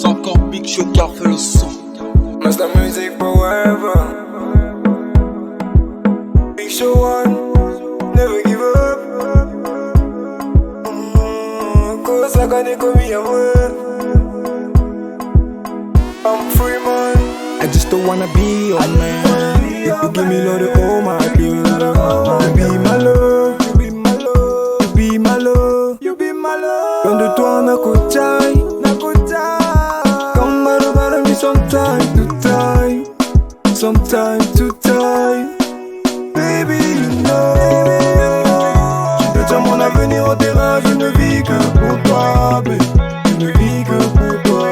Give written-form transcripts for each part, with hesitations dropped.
C'est encore Big Show qui a fait le son. Master Music forever. Big Show one, never give up. Cause I got it coming away. I'm free man. I just don't wanna be your man. You give me love, oh my girl. You be my love, you be my love, you be my love, you be my love. Loin de toi, Nakotai, Nakotai. Come out of me sometime to time, sometime to time. Baby, you know. Tu détiens mon avenir au terrain, je ne vis que pour toi, baby. Je ne vis que pour toi.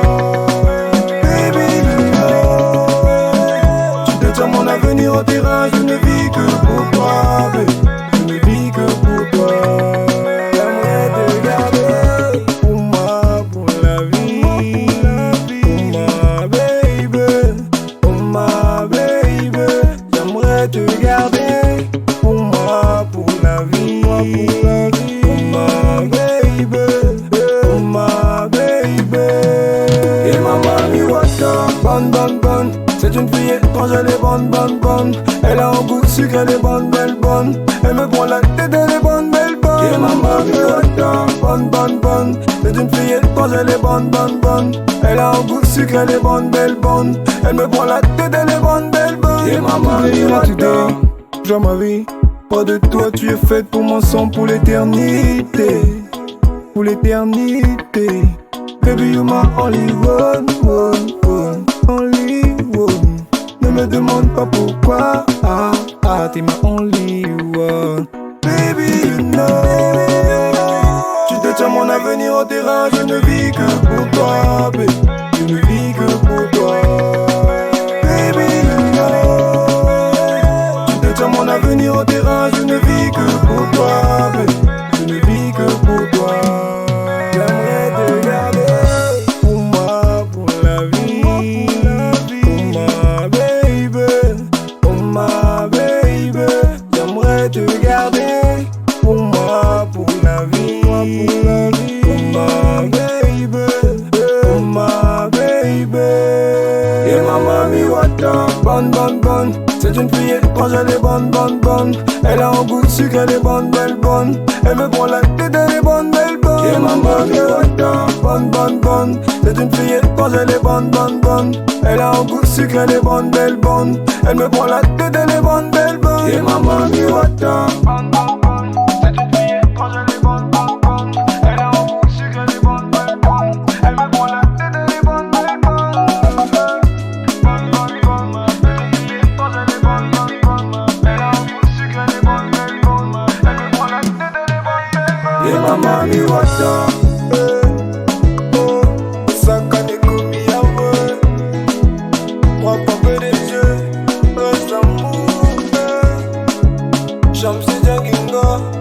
Mon avenir au terrain, je ne vis que pour toi, baby. Je ne vis que pour toi. J'aimerais te garder pour moi, pour la vie. Pour ma baby, pour ma baby. J'aimerais te garder pour moi, pour la vie. Pour ma baby, pour ma baby. Et ma mamie Waka, bonne, bonne, bonne. C'est une fille étrange, elle est bonne, bonne, bonne. Elle a un goût de sucre, elle est bonne, belle, bonne. Elle me prend la tête, elle est bonne, belle, bonne. Et maman, bonne, bonne, bonne. C'est une fille étrange, elle est bonne, bonne, bonne. Elle a un goût de sucre, elle est bonne, belle, bonne. Elle me prend la tête, elle est bonne, belle, bonne. Et maman, tu vois ma vie. Pas de toi, tu es faite pour mon sang, pour l'éternité. Pour l'éternité. Baby, you my only one, one, one. Only one. Ne me demande pas pourquoi. T'es ma only one. Baby, you know. Tu détiens mon avenir au terrain, je ne vis que pour toi, baby. Je ne vis que pour toi. Baby, you know. Tu détiens mon avenir au terrain, je ne vis que pour toi, baby. Je ne vis que pour toi. J'aimerais te garder pour moi, pour la vie. J'aimerais te garder pour moi, pour la vie, pour ma baby, pour ma baby. Et ma mamie Wata, bonne, bonne, bonne. C'est une fille étrange, elle est bonne, bonne, bonne. Elle a un goût de sucre, elle est bonne, belle, bonne. Elle me prend la tête, elle est bonne, belle, bonne. Et ma mamie Wata, bonne, bonne, bonne. C'est une fille étrange, elle est bonne, bonne, bonne. Elle a un goût de sucre, elle est bonne, belle, bonne. Elle me prend la tête, elle est bonne, belle, bonne. Et ma mamie Wata, bonne, bonne, bonne. C'est une fille étrange, elle est bonne, bonne, bonne. Elle a un goût de sucre, elle est bonne, belle, bonne. Elle me prend la tête, elle est bonne, belle, bonne. Bonne, bonne, bonne. C'est une fille étrange, elle est bonne, bonne, bonne. Elle a un goût de sucre, elle est bonne, belle, bonne. Elle me prend la tête, elle est bonne, belle, bonne. Et ma mamie Wata. Shamsi Jagingo.